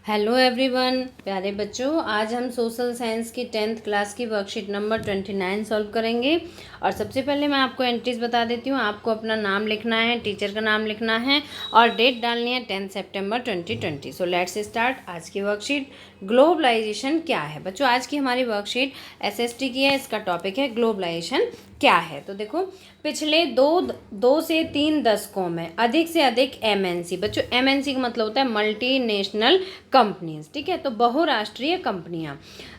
Hello everyone, प्यारे बच्चों। आज हम सोशल साइंस की 10th क्लास की वर्कशीट नंबर 29 सॉल्व करेंगे। और सबसे पहले मैं आपको एंट्रीज बता देती हूँ। आपको अपना नाम लिखना है, टीचर का नाम लिखना है और डेट डालनी है 10 सितंबर 2020। सो लेट्स स्टार्ट आज की वर्कशीट। ग्लोबलाइजेशन क्या है बच्चों? आज की हमारी वर्कशीट एसएसटी की है। इसका टॉपिक है ग्लोबलाइजेशन क्या है। तो देखो, पिछले दो से तीन दशकों में अधिक से अधिक एमएनसी, बच्चों एमएनसी का मतलब होता है मल्टीनेशनल कंपनीज, ठीक है। तो बहुराष्ट्रीय कंपनियां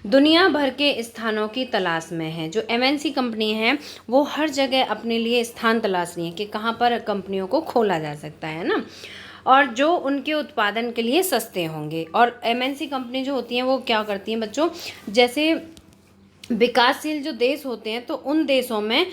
दुनिया भर के स्थानों की तलाश में हैं। जो एमएनसी कंपनी हैं वो हर जगह अपने लिए स्थान तलाश रही हैं कि कहाँ पर कंपनियों को खोला जा सकता है ना, और जो उनके उत्पादन के लिए सस्ते होंगे। और एमएनसी कंपनी जो होती हैं वो क्या करती हैं बच्चों, जैसे विकासशील जो देश होते हैं तो उन देशों में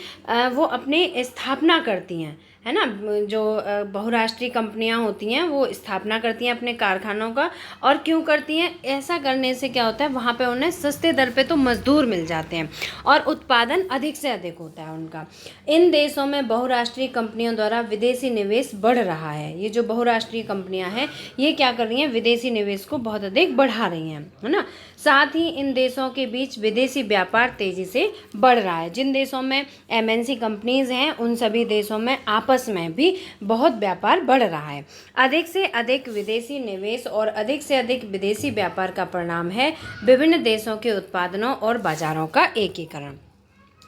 वो अपनी स्थापना करती हैं, है ना। जो बहुराष्ट्रीय कंपनियां होती हैं वो स्थापना करती हैं अपने कारखानों का। और क्यों करती हैं? ऐसा करने से क्या होता है, वहाँ पे उन्हें सस्ते दर पे तो मजदूर मिल जाते हैं और उत्पादन अधिक से अधिक होता है उनका। इन देशों में बहुराष्ट्रीय कंपनियों द्वारा विदेशी निवेश बढ़ रहा है। ये जो बहुराष्ट्रीय कंपनियां हैं ये क्या कर रही हैं, विदेशी निवेश को बहुत अधिक बढ़ा रही हैं, है ना। साथ ही इन देशों के बीच विदेशी व्यापार तेजी से बढ़ रहा है। जिन देशों में एमएनसी कंपनीज हैं उन सभी देशों में आपस में भी बहुत व्यापार बढ़ रहा है। अधिक से अधिक विदेशी निवेश और अधिक से अधिक विदेशी व्यापार का परिणाम है विभिन्न देशों के उत्पादनों और बाजारों का एकीकरण।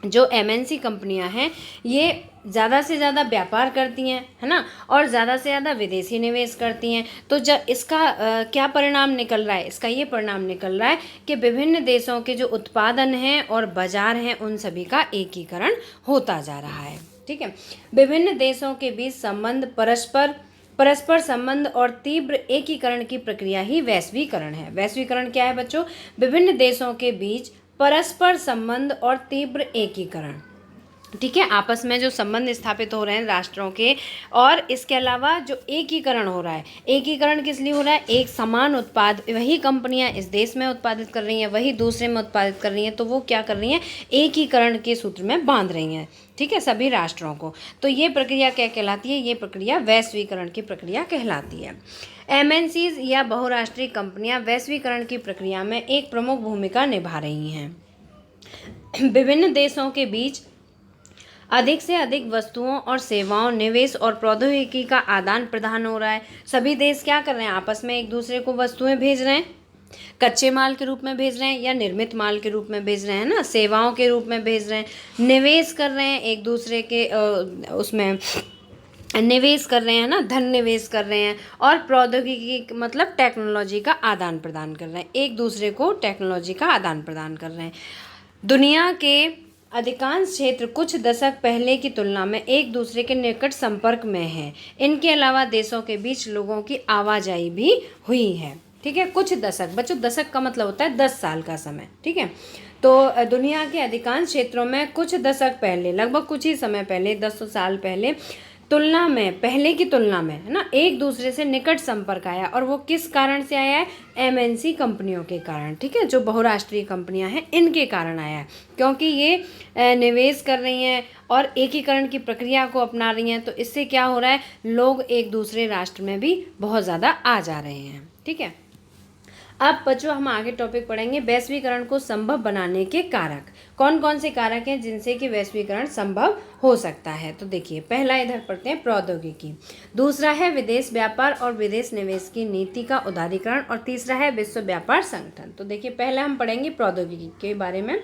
जो एमएनसी कंपनियां हैं ये ज़्यादा से ज़्यादा व्यापार करती हैं, है ना, और ज़्यादा से ज़्यादा विदेशी निवेश करती हैं। तो जब इसका क्या परिणाम निकल रहा है? इसका ये परिणाम निकल रहा है कि विभिन्न देशों के जो उत्पादन हैं और बाजार हैं उन सभी का एकीकरण होता जा रहा है, ठीक है। विभिन्न देशों के बीच संबंध परस्पर संबंध और तीव्र एकीकरण की प्रक्रिया ही वैश्वीकरण है। वैश्वीकरण क्या है बच्चों? विभिन्न देशों के बीच परस्पर संबंध और तीव्र एकीकरण, ठीक है। आपस में जो संबंध स्थापित हो रहे हैं राष्ट्रों के, और इसके अलावा जो एकीकरण हो रहा है, एकीकरण किस लिए हो रहा है? एक समान उत्पाद वही कंपनियां इस देश में उत्पादित कर रही हैं, वही दूसरे में उत्पादित कर रही हैं, तो वो क्या कर रही हैं, एकीकरण के सूत्र में बांध रही हैं, ठीक है, सभी राष्ट्रों को। तो ये प्रक्रिया क्या कहलाती है? ये प्रक्रिया वैश्वीकरण की प्रक्रिया कहलाती है। एमएनसीज या बहुराष्ट्रीय कंपनियां वैश्वीकरण की प्रक्रिया में एक प्रमुख भूमिका निभा रही हैं। विभिन्न देशों के बीच अधिक से अधिक वस्तुओं और सेवाओं, निवेश और प्रौद्योगिकी का आदान प्रदान हो रहा है। सभी देश क्या कर रहे हैं, आपस में एक दूसरे को वस्तुएं भेज रहे हैं, कच्चे माल के रूप में भेज रहे हैं या निर्मित माल के रूप में भेज रहे हैं ना, सेवाओं के रूप में भेज रहे हैं, निवेश कर रहे हैं एक दूसरे के उसमें निवेश कर रहे हैं ना, धन निवेश कर रहे हैं, और प्रौद्योगिकी मतलब टेक्नोलॉजी का आदान प्रदान कर रहे हैं, एक दूसरे को टेक्नोलॉजी का आदान प्रदान कर रहे हैं। दुनिया के अधिकांश क्षेत्र कुछ दशक पहले की तुलना में एक दूसरे के निकट संपर्क में हैं। इनके अलावा देशों के बीच लोगों की आवाजाही भी हुई है, ठीक है। कुछ दशक, बच्चों दशक का मतलब होता है 10 साल का समय, ठीक है। तो दुनिया के अधिकांश क्षेत्रों में कुछ दशक पहले, लगभग कुछ ही समय पहले, 10 साल पहले तुलना में, पहले की तुलना में, है ना, एक दूसरे से निकट संपर्क आया। और वो किस कारण से आया है? एमएनसी कंपनियों के कारण, ठीक है। जो बहुराष्ट्रीय कंपनियां हैं इनके कारण आया है, क्योंकि ये निवेश कर रही हैं और एकीकरण की प्रक्रिया को अपना रही हैं। तो इससे क्या हो रहा है, लोग एक दूसरे राष्ट्र में भी बहुत ज़्यादा आ जा रहे हैं, ठीक है। अब बच्चों हम आगे टॉपिक पढ़ेंगे वैश्वीकरण को संभव बनाने के कारक। कौन कौन से कारक हैं जिनसे कि वैश्वीकरण संभव हो सकता है? तो देखिए, पहला इधर पढ़ते हैं प्रौद्योगिकी, दूसरा है विदेश व्यापार और विदेश निवेश की नीति का उदारीकरण, और तीसरा है विश्व व्यापार संगठन। तो देखिए, पहले हम पढ़ेंगे प्रौद्योगिकी के बारे में।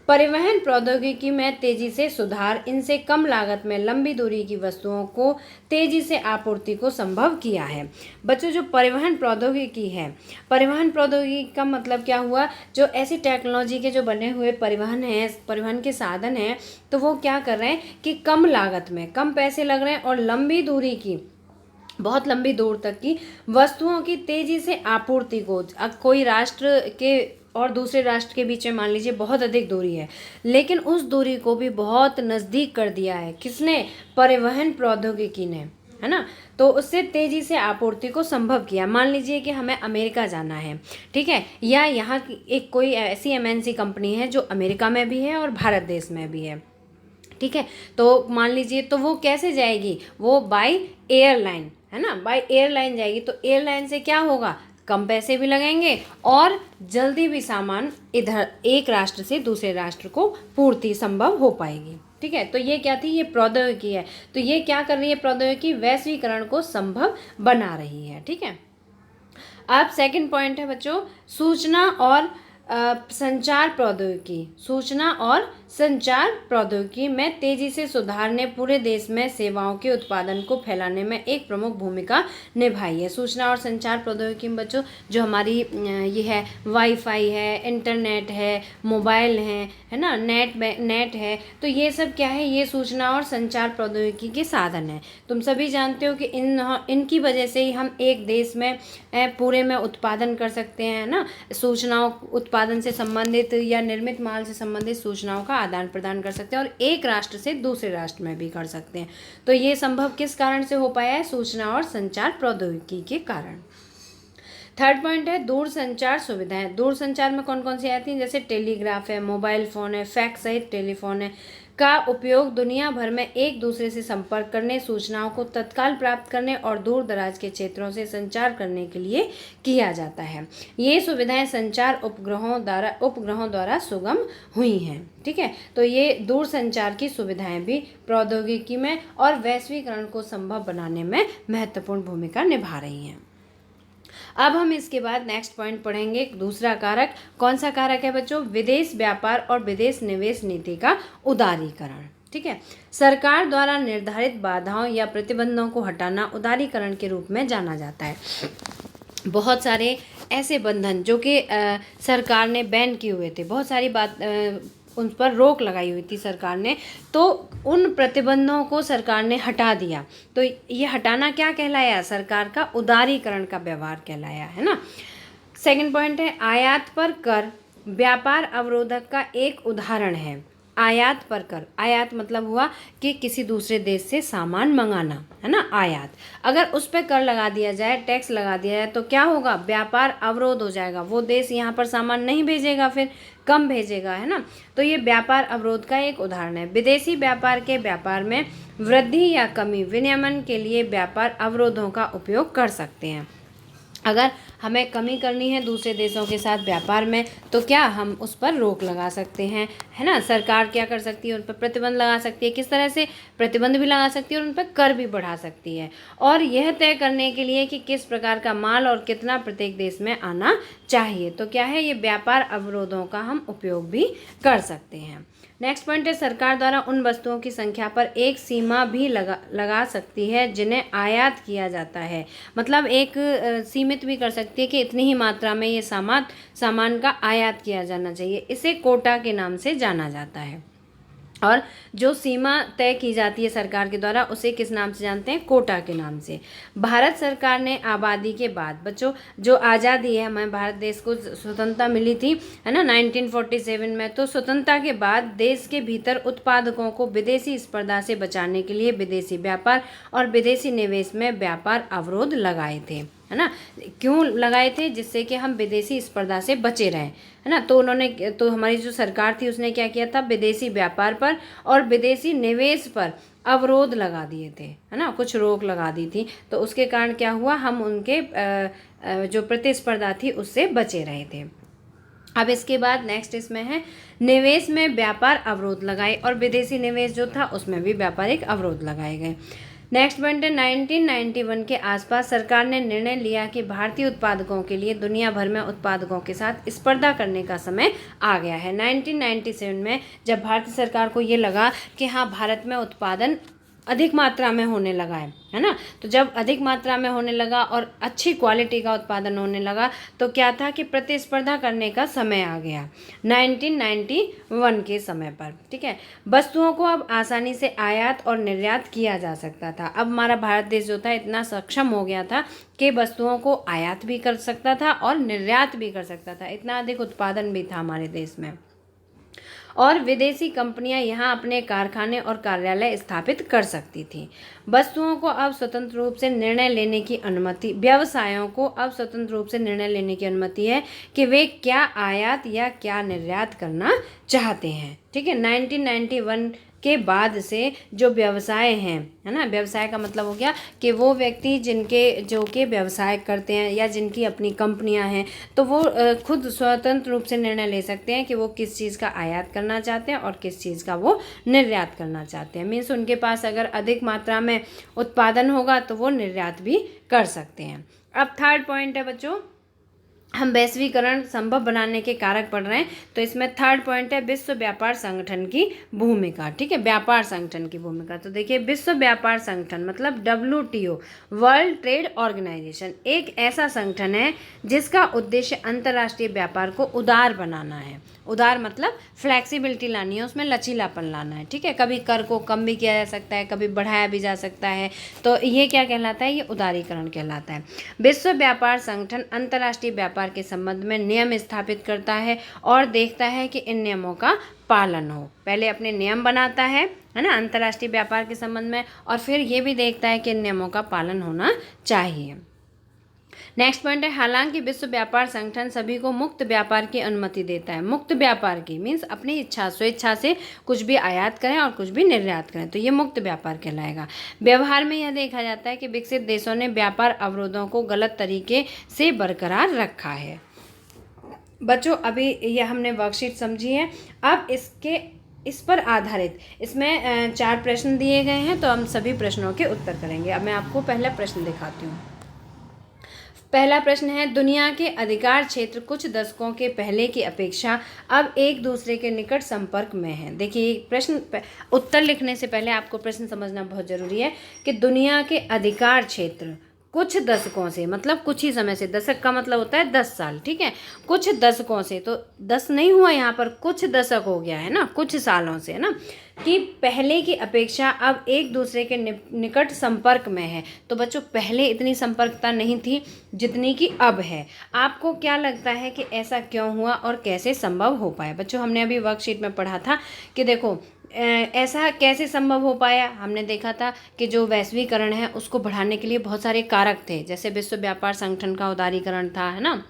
परिवहन प्रौद्योगिकी में तेजी से सुधार, इनसे कम लागत में लंबी दूरी की वस्तुओं को तेजी से आपूर्ति को संभव किया है। बच्चों जो परिवहन प्रौद्योगिकी है, परिवहन प्रौद्योगिकी का मतलब क्या हुआ, जो ऐसी टेक्नोलॉजी के जो बने हुए परिवहन हैं, परिवहन के साधन हैं, तो वो क्या कर रहे हैं कि कम लागत में, कम पैसे लग रहे हैं और लंबी दूरी की, बहुत लंबी दूर तक की वस्तुओं की तेजी से आपूर्ति को, कोई राष्ट्र के और दूसरे राष्ट्र के बीच में मान लीजिए बहुत अधिक दूरी है, लेकिन उस दूरी को भी बहुत नज़दीक कर दिया है किसने? परिवहन प्रौद्योगिकी ने, है ना। तो उससे तेज़ी से आपूर्ति को संभव किया। मान लीजिए कि हमें अमेरिका जाना है, ठीक है, या यहाँ की एक कोई ऐसी एमएनसी कंपनी है जो अमेरिका में भी है और भारत देश में भी है, ठीक है। तो मान लीजिए, तो वो कैसे जाएगी? वो बाय एयरलाइन, है ना, बाय एयरलाइन जाएगी। तो एयरलाइन से क्या होगा, कम पैसे भी लगेंगे और जल्दी भी सामान इधर एक राष्ट्र से दूसरे राष्ट्र को पूर्ति संभव हो पाएगी। ठीक है, तो ये क्या थी, ये प्रौद्योगिकी है। तो ये क्या कर रही है प्रौद्योगिकी, वैश्वीकरण को संभव बना रही है। ठीक है, अब सेकंड पॉइंट है बच्चों, सूचना और संचार प्रौद्योगिकी। सूचना और संचार प्रौद्योगिकी में तेजी से सुधार ने पूरे देश में सेवाओं के उत्पादन को फैलाने में एक प्रमुख भूमिका निभाई है। सूचना और संचार प्रौद्योगिकी में बच्चों जो हमारी ये है वाईफाई है, इंटरनेट है, मोबाइल है ना, नेट है, तो ये सब क्या है, ये सूचना और संचार प्रौद्योगिकी के साधन है। तुम सभी जानते हो कि इनकी वजह से ही हम एक देश में पूरे में उत्पादन कर सकते हैं ना, सूचनाओं उत्पादन से संबंधित या निर्मित माल से संबंधित सूचनाओं का आदान प्रदान कर सकते हैं और एक राष्ट्र से दूसरे राष्ट्र में भी कर सकते हैं। तो ये संभव किस कारण से हो पाया है, सूचना और संचार प्रौद्योगिकी के कारण। थर्ड पॉइंट है दूरसंचार सुविधाएं। दूरसंचार में कौन कौन सी आती हैं, जैसे टेलीग्राफ है, मोबाइल फ़ोन है, फैक्स सहित टेलीफोन है का उपयोग दुनिया भर में एक दूसरे से संपर्क करने, सूचनाओं को तत्काल प्राप्त करने और दूर दराज के क्षेत्रों से संचार करने के लिए किया जाता है। ये सुविधाएं संचार उपग्रहों द्वारा सुगम हुई हैं। ठीक है, तो ये दूरसंचार की सुविधाएं भी प्रौद्योगिकी में और वैश्वीकरण को संभव बनाने में महत्वपूर्ण भूमिका निभा रही हैं। अब हम इसके बाद नेक्स्ट पॉइंट पढ़ेंगे, दूसरा कारक। कौन सा कारक है बच्चों, विदेश व्यापार और विदेश निवेश नीति का उदारीकरण। ठीक है, सरकार द्वारा निर्धारित बाधाओं या प्रतिबंधों को हटाना उदारीकरण के रूप में जाना जाता है। बहुत सारे ऐसे बंधन जो कि सरकार ने बैन किए हुए थे, बहुत सारी उन पर रोक लगाई हुई थी सरकार ने, तो उन प्रतिबंधों को सरकार ने हटा दिया। तो ये हटाना क्या कहलाया, सरकार का उदारीकरण का व्यवहार कहलाया, है ना। सेकंड पॉइंट है आयात पर कर व्यापार अवरोधक का एक उदाहरण है। आयात पर कर, आयात मतलब हुआ कि किसी दूसरे देश से सामान मंगाना, है ना, आयात। अगर उस पर कर लगा दिया जाए, टैक्स लगा दिया जाए, तो क्या होगा, व्यापार अवरोध हो जाएगा, वो देश यहाँ पर सामान नहीं भेजेगा, फिर कम भेजेगा, है ना। तो ये व्यापार अवरोध का एक उदाहरण है। विदेशी व्यापार के व्यापार में वृद्धि या कमी विनियमन के लिए व्यापार अवरोधों का उपयोग कर सकते हैं। अगर हमें कमी करनी है दूसरे देशों के साथ व्यापार में, तो क्या हम उस पर रोक लगा सकते हैं, है ना। सरकार क्या कर सकती है, उन पर प्रतिबंध लगा सकती है। किस तरह से प्रतिबंध भी लगा सकती है और उन पर कर भी बढ़ा सकती है, और यह तय करने के लिए कि किस प्रकार का माल और कितना प्रत्येक देश में आना चाहिए। तो क्या है, ये व्यापार अवरोधों का हम उपयोग भी कर सकते हैं। नेक्स्ट पॉइंट है सरकार द्वारा उन वस्तुओं की संख्या पर एक सीमा भी लगा सकती है जिन्हें आयात किया जाता है। मतलब एक सीमित भी कर सकती है कि इतनी ही मात्रा में ये सामान का आयात किया जाना चाहिए। इसे कोटा के नाम से जाना जाता है। और जो सीमा तय की जाती है सरकार के द्वारा, उसे किस नाम से जानते हैं, कोटा के नाम से। भारत सरकार ने आबादी के बाद बच्चों, जो आज़ादी है, हमें भारत देश को स्वतंत्रता मिली थी, है ना, 1947 में, तो स्वतंत्रता के बाद देश के भीतर उत्पादकों को विदेशी स्पर्धा से बचाने के लिए विदेशी व्यापार और विदेशी निवेश में व्यापार अवरोध लगाए थे, है ना। क्यों लगाए थे, जिससे कि हम विदेशी स्पर्धा से बचे रहें, है ना। तो हमारी जो सरकार थी उसने क्या किया था, विदेशी व्यापार पर और विदेशी निवेश पर अवरोध लगा दिए थे, है ना, कुछ रोक लगा दी थी। तो उसके कारण क्या हुआ, हम उनके जो प्रतिस्पर्धा थी उससे बचे रहे थे। अब इसके बाद नेक्स्ट इसमें है निवेश में व्यापार अवरोध लगाए, और विदेशी निवेश जो था उसमें भी व्यापारिक अवरोध लगाए गए। नेक्स्ट पॉइंट है 1991 के आसपास सरकार ने निर्णय लिया कि भारतीय उत्पादकों के लिए दुनिया भर में उत्पादकों के साथ स्पर्धा करने का समय आ गया है। 1997 में जब भारतीय सरकार को ये लगा कि हाँ, भारत में उत्पादन अधिक मात्रा में होने लगा है ना, तो जब अधिक मात्रा में होने लगा और अच्छी क्वालिटी का उत्पादन होने लगा, तो क्या था कि प्रतिस्पर्धा करने का समय आ गया 1991 के समय पर। ठीक है, वस्तुओं को अब आसानी से आयात और निर्यात किया जा सकता था। अब हमारा भारत देश जो था इतना सक्षम हो गया था कि वस्तुओं को आयात भी कर सकता था और निर्यात भी कर सकता था, इतना अधिक उत्पादन भी था हमारे देश में। और विदेशी कंपनियां यहां अपने कारखाने और कार्यालय स्थापित कर सकती थीं। वस्तुओं को अब स्वतंत्र रूप से निर्णय लेने की अनुमति, व्यवसायों को अब स्वतंत्र रूप से निर्णय लेने की अनुमति है कि वे क्या आयात या क्या निर्यात करना चाहते हैं। ठीक है, 1991 के बाद से जो व्यवसाय हैं, है ना, व्यवसाय का मतलब हो गया कि वो व्यक्ति जो कि व्यवसाय करते हैं या जिनकी अपनी कंपनियां हैं, तो वो खुद स्वतंत्र रूप से निर्णय ले सकते हैं कि वो किस चीज़ का आयात करना चाहते हैं और किस चीज़ का वो निर्यात करना चाहते हैं। मीन्स उनके पास अगर अधिक मात्रा में उत्पादन होगा तो वो निर्यात भी कर सकते हैं। अब थर्ड पॉइंट है बच्चों, हम वैश्वीकरण संभव बनाने के कारक पढ़ रहे हैं, तो इसमें थर्ड पॉइंट है विश्व व्यापार संगठन की भूमिका। ठीक है, व्यापार संगठन की भूमिका। तो देखिए, विश्व व्यापार संगठन मतलब WTO, वर्ल्ड ट्रेड ऑर्गेनाइजेशन, एक ऐसा संगठन है जिसका उद्देश्य अंतर्राष्ट्रीय व्यापार को उदार बनाना है। उदार मतलब फ्लैक्सिबिलिटी लानी है, उसमें लचीलापन लाना है। ठीक है, कभी कर को कम भी किया जा सकता है, कभी बढ़ाया भी जा सकता है, तो ये क्या कहलाता है, ये उदारीकरण कहलाता है। विश्व व्यापार संगठन अंतर्राष्ट्रीय व्यापार के संबंध में नियम स्थापित करता है और देखता है कि इन नियमों का पालन हो। पहले अपने नियम बनाता है ना, अंतर्राष्ट्रीय व्यापार के संबंध में, और फिर ये भी देखता है कि इन नियमों का पालन होना चाहिए। नेक्स्ट पॉइंट है, हालांकि विश्व व्यापार संगठन सभी को मुक्त व्यापार की अनुमति देता है। मुक्त व्यापार की मीन्स अपनी इच्छा स्वेच्छा से कुछ भी आयात करें और कुछ भी निर्यात करें, तो ये मुक्त व्यापार कहलाएगा। व्यवहार में यह देखा जाता है कि विकसित देशों ने व्यापार अवरोधों को गलत तरीके से बरकरार रखा है। बच्चों, अभी यह हमने वर्कशीट समझी है। अब इस पर आधारित इसमें 4 प्रश्न दिए गए हैं, तो हम सभी प्रश्नों के उत्तर करेंगे। अब मैं आपको पहला प्रश्न दिखाती हूँ। पहला प्रश्न है, दुनिया के अधिकार क्षेत्र कुछ दशकों के पहले की अपेक्षा अब एक दूसरे के निकट संपर्क में हैं। देखिए, प्रश्न उत्तर लिखने से पहले आपको प्रश्न समझना बहुत ज़रूरी है कि दुनिया के अधिकार क्षेत्र कुछ दशकों से, मतलब कुछ ही समय से, दशक का मतलब होता है 10 साल। ठीक है, कुछ दशकों से, तो 10 नहीं हुआ यहाँ पर, कुछ दशक हो गया है ना, कुछ सालों से, है ना, कि पहले की अपेक्षा अब एक दूसरे के निकट संपर्क में है। तो बच्चों, पहले इतनी संपर्कता नहीं थी जितनी कि अब है। आपको क्या लगता है कि ऐसा क्यों हुआ और कैसे संभव हो पाया? बच्चों, हमने अभी वर्कशीट में पढ़ा था कि देखो ऐसा कैसे संभव हो पाया। हमने देखा था कि जो वैश्वीकरण है उसको बढ़ाने के लिए बहुत सारे कारक थे, जैसे विश्व व्यापार संगठन का उदारीकरण था, है ना,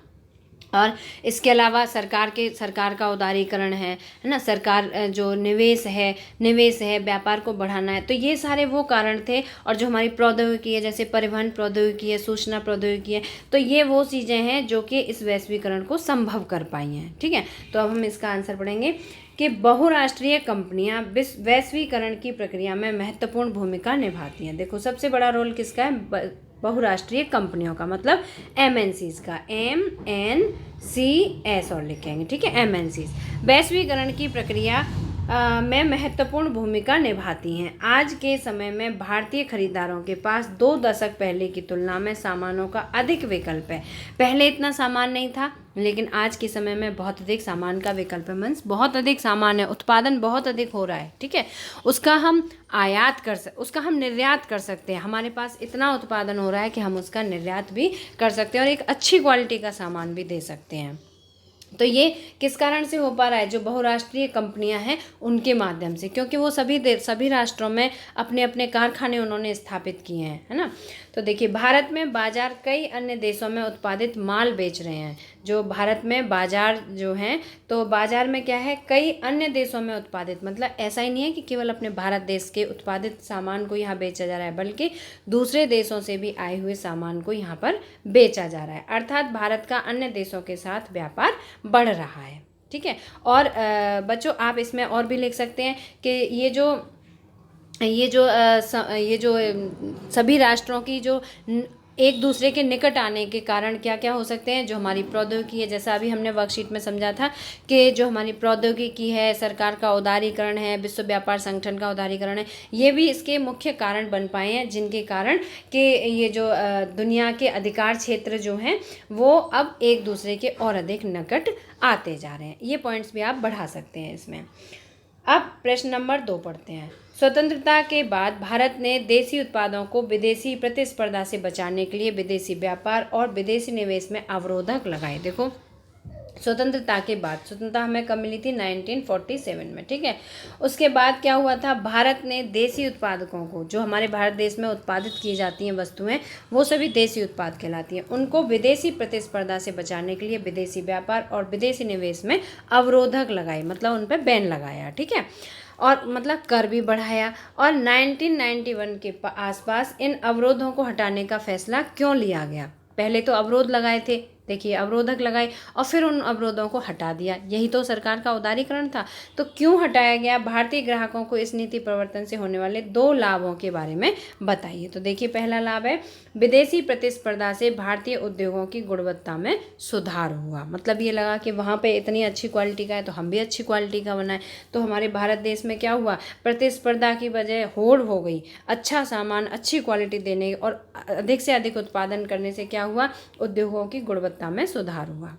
और इसके अलावा सरकार का उदारीकरण है ना, सरकार जो निवेश है, व्यापार को बढ़ाना है, तो ये सारे वो कारण थे। और जो हमारी प्रौद्योगिकी है, जैसे परिवहन प्रौद्योगिकी है, सूचना प्रौद्योगिकी है, तो ये वो चीज़ें हैं जो कि इस वैश्वीकरण को संभव कर पाई हैं। ठीक है, तो अब हम इसका आंसर पढ़ेंगे कि बहुराष्ट्रीय कंपनियां वैश्वीकरण की प्रक्रिया में महत्वपूर्ण भूमिका निभाती हैं। देखो, सबसे बड़ा रोल किसका है? बहुराष्ट्रीय कंपनियों का, मतलब MNCs का, MNCs और लिखेंगे। ठीक है, MNCs वैश्वीकरण की प्रक्रिया में महत्वपूर्ण भूमिका निभाती हैं। आज के समय में भारतीय खरीदारों के पास 2 दशक पहले की तुलना में सामानों का अधिक विकल्प है। पहले इतना सामान नहीं था, लेकिन आज के समय में बहुत अधिक सामान का विकल्प है। मीन्स बहुत अधिक सामान है, उत्पादन बहुत अधिक हो रहा है। ठीक है, उसका हम निर्यात कर सकते हैं। हमारे पास इतना उत्पादन हो रहा है कि हम उसका निर्यात भी कर सकते हैं और एक अच्छी क्वालिटी का सामान भी दे सकते हैं। तो ये किस कारण से हो पा रहा है? जो बहुराष्ट्रीय कंपनियां हैं उनके माध्यम से, क्योंकि वो सभी राष्ट्रों में अपने अपने कारखाने उन्होंने स्थापित किए हैं, है ना। तो देखिए, भारत में बाजार कई अन्य देशों में उत्पादित माल बेच रहे हैं। जो भारत में बाजार जो हैं, तो बाजार में क्या है, कई अन्य देशों में उत्पादित, मतलब ऐसा ही नहीं है कि केवल अपने भारत देश के उत्पादित सामान को यहाँ बेचा जा रहा है, बल्कि दूसरे देशों से भी आए हुए सामान को यहाँ पर बेचा जा रहा है। अर्थात भारत का अन्य देशों के साथ व्यापार बढ़ रहा है। ठीक है, और बच्चों, आप इसमें और भी लिख सकते हैं कि ये जो सभी राष्ट्रों की जो एक दूसरे के निकट आने के कारण क्या क्या हो सकते हैं। जो हमारी प्रौद्योगिकी है, जैसा अभी हमने वर्कशीट में समझा था कि जो हमारी प्रौद्योगिकी है, सरकार का उदारीकरण है, विश्व व्यापार संगठन का उदारीकरण है, ये भी इसके मुख्य कारण बन पाए हैं, जिनके कारण कि ये जो दुनिया के अधिकार क्षेत्र जो हैं वो अब एक दूसरे के और अधिक निकट आते जा रहे हैं। ये पॉइंट्स भी आप बढ़ा सकते हैं इसमें। अब प्रश्न नंबर 2 पढ़ते हैं। स्वतंत्रता के बाद भारत ने देसी उत्पादों को विदेशी प्रतिस्पर्धा से बचाने के लिए विदेशी व्यापार और विदेशी निवेश में अवरोधक लगाए। देखो, स्वतंत्रता के बाद, स्वतंत्रता हमें कब मिली थी? 1947 में। ठीक है, उसके बाद क्या हुआ था? भारत ने देसी उत्पादकों को, जो हमारे भारत देश में उत्पादित की जाती हैं वस्तुएं, वो सभी देसी उत्पाद कहलाती हैं, उनको विदेशी प्रतिस्पर्धा से बचाने के लिए विदेशी व्यापार और विदेशी निवेश में अवरोधक लगाए, मतलब उन पर बैन लगाया। ठीक है, और मतलब कर भी बढ़ाया। और 1991 के आसपास इन अवरोधों को हटाने का फैसला क्यों लिया गया? पहले तो अवरोध लगाए थे, देखिए अवरोधक लगाए और फिर उन अवरोधों को हटा दिया, यही तो सरकार का उदारीकरण था। तो क्यों हटाया गया? भारतीय ग्राहकों को इस नीति परिवर्तन से होने वाले 2 लाभों के बारे में बताइए। तो देखिए पहला लाभ है विदेशी प्रतिस्पर्धा से भारतीय उद्योगों की गुणवत्ता में सुधार हुआ। मतलब ये लगा कि वहाँ पे इतनी अच्छी क्वालिटी का है तो हम भी अच्छी क्वालिटी का बनाएं। तो हमारे भारत देश में क्या हुआ, प्रतिस्पर्धा की वजह होड़ हो गई, अच्छा सामान अच्छी क्वालिटी देने और अधिक से अधिक उत्पादन करने से क्या हुआ, उद्योगों की गुणवत्ता में सुधार हुआ।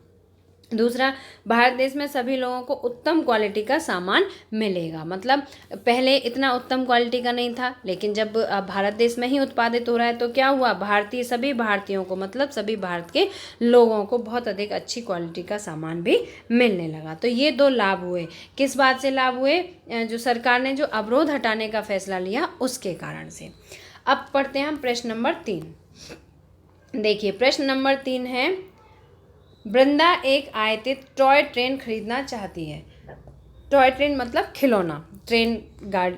दूसरा, भारत देश में सभी लोगों को उत्तम क्वालिटी का सामान मिलेगा। मतलब पहले इतना उत्तम क्वालिटी का नहीं था, लेकिन जब भारत देश में ही उत्पादित हो रहा है तो क्या हुआ, सभी भारतीयों को मतलब सभी भारत के लोगों को बहुत अधिक अच्छी क्वालिटी का सामान भी मिलने लगा। तो ये 2 लाभ हुए। किस बात से लाभ हुए? जो सरकार ने जो अवरोध हटाने का फैसला लिया उसके कारण से। अब पढ़ते हैं हम प्रश्न नंबर 3। देखिए प्रश्न नंबर 3 है, वृंदा एक आयातित टॉय ट्रेन खरीदना चाहती है। टॉय ट्रेन मतलब खिलौना, ट्रेन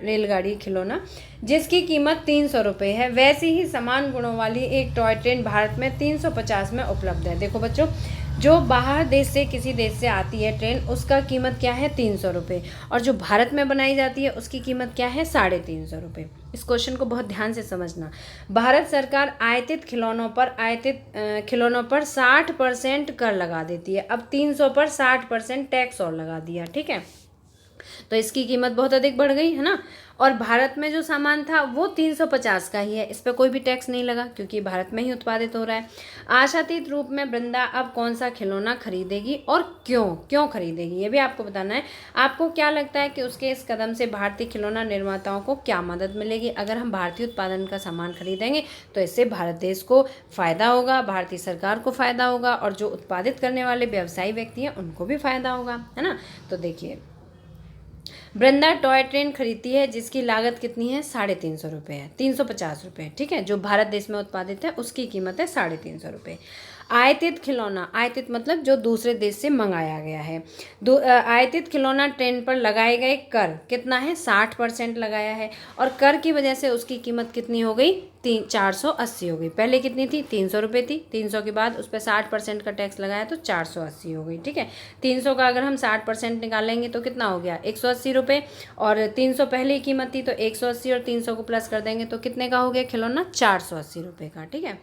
रेलगाड़ी खिलौना, जिसकी कीमत 300 रुपये है। वैसी ही समान गुणों वाली एक टॉय ट्रेन भारत में 350 में उपलब्ध है। देखो बच्चों, जो बाहर देश से किसी देश से आती है ट्रेन, उसका कीमत क्या है, 300 रुपये, और जो भारत में बनाई जाती है उसकी कीमत क्या है, 350 रुपये। इस क्वेश्चन को बहुत ध्यान से समझना। भारत सरकार आयातित खिलौनों पर 60% कर लगा देती है। अब 300 पर 60% टैक्स और लगा दिया, ठीक है, तो इसकी कीमत बहुत अधिक बढ़ गई है ना। और भारत में जो सामान था वो 350 का ही है, इस पर कोई भी टैक्स नहीं लगा क्योंकि भारत में ही उत्पादित हो रहा है। आशातीत रूप में वृंदा अब कौन सा खिलौना खरीदेगी और क्यों खरीदेगी, ये भी आपको बताना है। आपको क्या लगता है कि उसके इस कदम से भारतीय खिलौना निर्माताओं को क्या मदद मिलेगी? अगर हम भारतीय उत्पादन का सामान खरीदेंगे तो इससे भारत देश को फ़ायदा होगा, भारतीय सरकार को फ़ायदा होगा, और जो उत्पादित करने वाले व्यवसायी व्यक्ति हैं उनको भी फ़ायदा होगा, है ना। तो देखिए, वृंदा टॉय ट्रेन खरीदती है जिसकी लागत कितनी है, 350 रुपये है, 350 रुपये, ठीक है। जो भारत देश में उत्पादित है उसकी कीमत है 350 रुपये। आयातित खिलौना, आयातित मतलब जो दूसरे देश से मंगाया गया है। आयातित खिलौना ट्रेन पर लगाए गए कर कितना है, 60% लगाया है, और कर की वजह से उसकी कीमत कितनी हो गई, 480 हो गई। पहले कितनी थी, 300 रुपये थी, 300 के बाद उस पर 60% का टैक्स लगाया तो 480 हो गई, ठीक है। 300 का अगर हम 60% निकालेंगे तो कितना हो गया, 180 रुपये, और 300 पहले ही कीमत थी तो 180 और 300 को प्लस कर देंगे तो कितने का हो गया खिलौना, 480 रुपये का, ठीक है,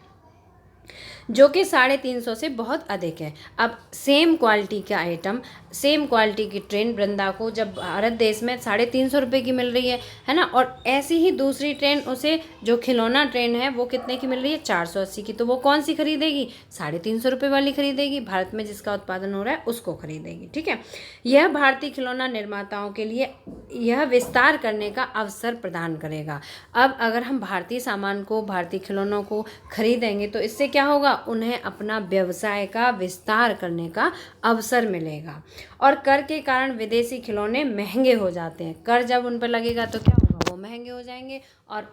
जो कि 350 से बहुत अधिक है। अब सेम क्वालिटी का आइटम, सेम क्वालिटी की ट्रेन वृंदा को जब भारत देश में 350 रुपये की मिल रही है ना, और ऐसी ही दूसरी ट्रेन उसे जो खिलौना ट्रेन है वो कितने की मिल रही है, 480 की, तो वो कौन सी खरीदेगी, 350 रुपये वाली खरीदेगी, भारत में जिसका उत्पादन हो रहा है उसको खरीदेगी, ठीक है। यह भारतीय खिलौना निर्माताओं के लिए यह विस्तार करने का अवसर प्रदान करेगा। अब अगर हम भारतीय सामान को, भारतीय खिलौनों को खरीदेंगे तो इससे क्या होगा, उन्हें अपना व्यवसाय का विस्तार करने का अवसर मिलेगा। और कर के कारण विदेशी खिलौने महंगे हो जाते हैं, कर जब उन पर लगेगा तो क्या होगा, वो महंगे हो जाएंगे और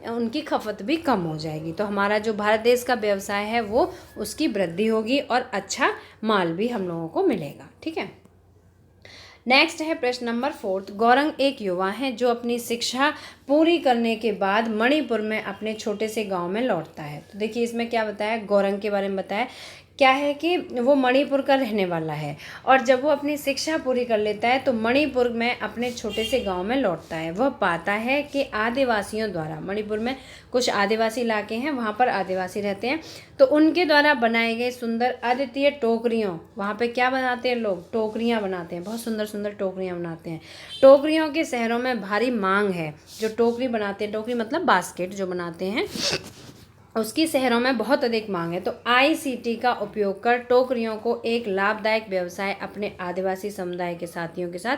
उनकी खपत भी कम हो जाएगी। तो हमारा जो भारत देश का व्यवसाय है वो उसकी वृद्धि होगी और अच्छा माल भी हम लोगों को मिलेगा, ठीक है। नेक्स्ट है प्रश्न नंबर 4। गौरंग एक युवा है जो अपनी शिक्षा पूरी करने के बाद मणिपुर में अपने छोटे से गांव में लौटता है। तो देखिए इसमें क्या बताया, गौरंग के बारे में बताया क्या है कि वो मणिपुर का रहने वाला है, और जब वो अपनी शिक्षा पूरी कर लेता है तो मणिपुर में अपने छोटे से गांव में लौटता है। वह पाता है कि आदिवासियों द्वारा, मणिपुर में कुछ आदिवासी इलाके हैं, वहाँ पर आदिवासी रहते हैं, तो उनके द्वारा बनाए गए सुंदर अद्वितीय टोकरियों, वहाँ पे क्या बनाते हैं लोग, टोकरियाँ बनाते हैं, बहुत सुंदर सुंदर टोकरियाँ बनाते हैं। टोकरियों के शहरों में भारी मांग है। जो टोकरी बनाते हैं, टोकरी मतलब बास्केट जो बनाते हैं, उसकी शहरों में बहुत अधिक मांग है। तो आईसीटी का उपयोग कर टोकरियों को एक लाभदायक व्यवसाय अपने आदिवासी समुदाय के साथियों के साथ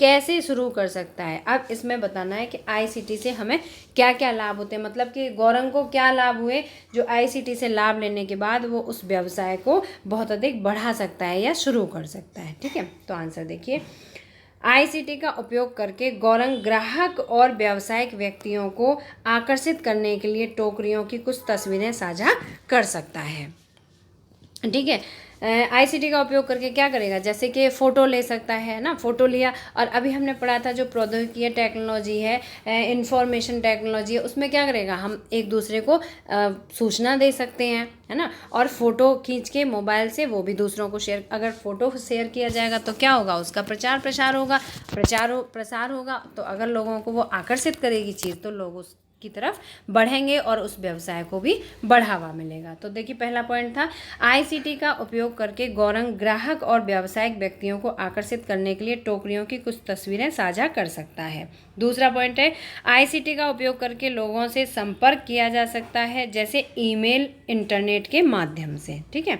कैसे शुरू कर सकता है। अब इसमें बताना है कि आईसीटी से हमें क्या क्या लाभ होते हैं, मतलब कि गौरंग को क्या लाभ हुए, जो आईसीटी से लाभ लेने के बाद वो उस व्यवसाय को बहुत अधिक बढ़ा सकता है या शुरू कर सकता है, ठीक है। तो आंसर देखिए, आईसीटी का उपयोग करके गौरंग ग्राहक और व्यावसायिक व्यक्तियों को आकर्षित करने के लिए टोकरियों की कुछ तस्वीरें साझा कर सकता है। ठीक है। आईसीटी का उपयोग करके क्या करेगा, जैसे कि फ़ोटो ले सकता है ना, फ़ोटो लिया। और अभी हमने पढ़ा था जो प्रौद्योगिकी टेक्नोलॉजी है, इंफॉर्मेशन टेक्नोलॉजी है, उसमें क्या करेगा, हम एक दूसरे को सूचना दे सकते हैं, है ना। और फ़ोटो खींच के मोबाइल से वो भी दूसरों को शेयर, अगर फ़ोटो शेयर किया जाएगा तो क्या होगा, उसका प्रचार प्रसार होगा, प्रसार होगा। तो अगर लोगों को वो आकर्षित करेगी चीज़ तो लोग उस की तरफ बढ़ेंगे और उस व्यवसाय को भी बढ़ावा मिलेगा। तो देखिए पहला पॉइंट था, आईसीटी का उपयोग करके गौरंग ग्राहक और व्यावसायिक व्यक्तियों को आकर्षित करने के लिए टोकरियों की कुछ तस्वीरें साझा कर सकता है। दूसरा पॉइंट है, आईसीटी का उपयोग करके लोगों से संपर्क किया जा सकता है, जैसे ईमेल, इंटरनेट के माध्यम से। ठीक है।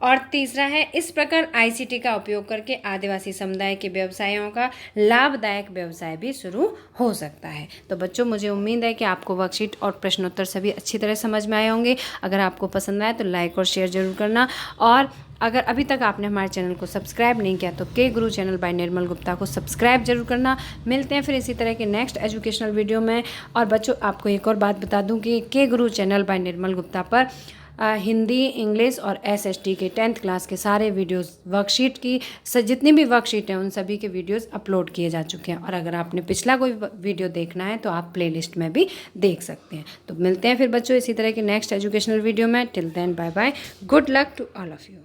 और तीसरा है, इस प्रकार आईसीटी का उपयोग करके आदिवासी समुदाय के व्यवसायों का लाभदायक व्यवसाय भी शुरू हो सकता है। तो बच्चों, मुझे उम्मीद है कि आपको वर्कशीट और प्रश्नोत्तर सभी अच्छी तरह समझ में आए होंगे। अगर आपको पसंद आए तो लाइक और शेयर जरूर करना। और अगर अभी तक आपने हमारे चैनल को सब्सक्राइब नहीं किया तो के गुरु चैनल बाय निर्मल गुप्ता को सब्सक्राइब जरूर करना। मिलते हैं फिर इसी तरह के नेक्स्ट एजुकेशनल वीडियो में। और बच्चों, आपको एक और बात बता दूं कि के गुरु चैनल बाय निर्मल गुप्ता पर हिंदी, इंग्लिश और एसएसटी के 10th क्लास के सारे वीडियोस, वर्कशीट की जितनी भी वर्कशीट हैं उन सभी के वीडियोस अपलोड किए जा चुके हैं। और अगर आपने पिछला कोई वीडियो देखना है तो आप प्लेलिस्ट में भी देख सकते हैं। तो मिलते हैं फिर बच्चों इसी तरह के नेक्स्ट एजुकेशनल वीडियो में। Till then bye bye, good luck to all of you.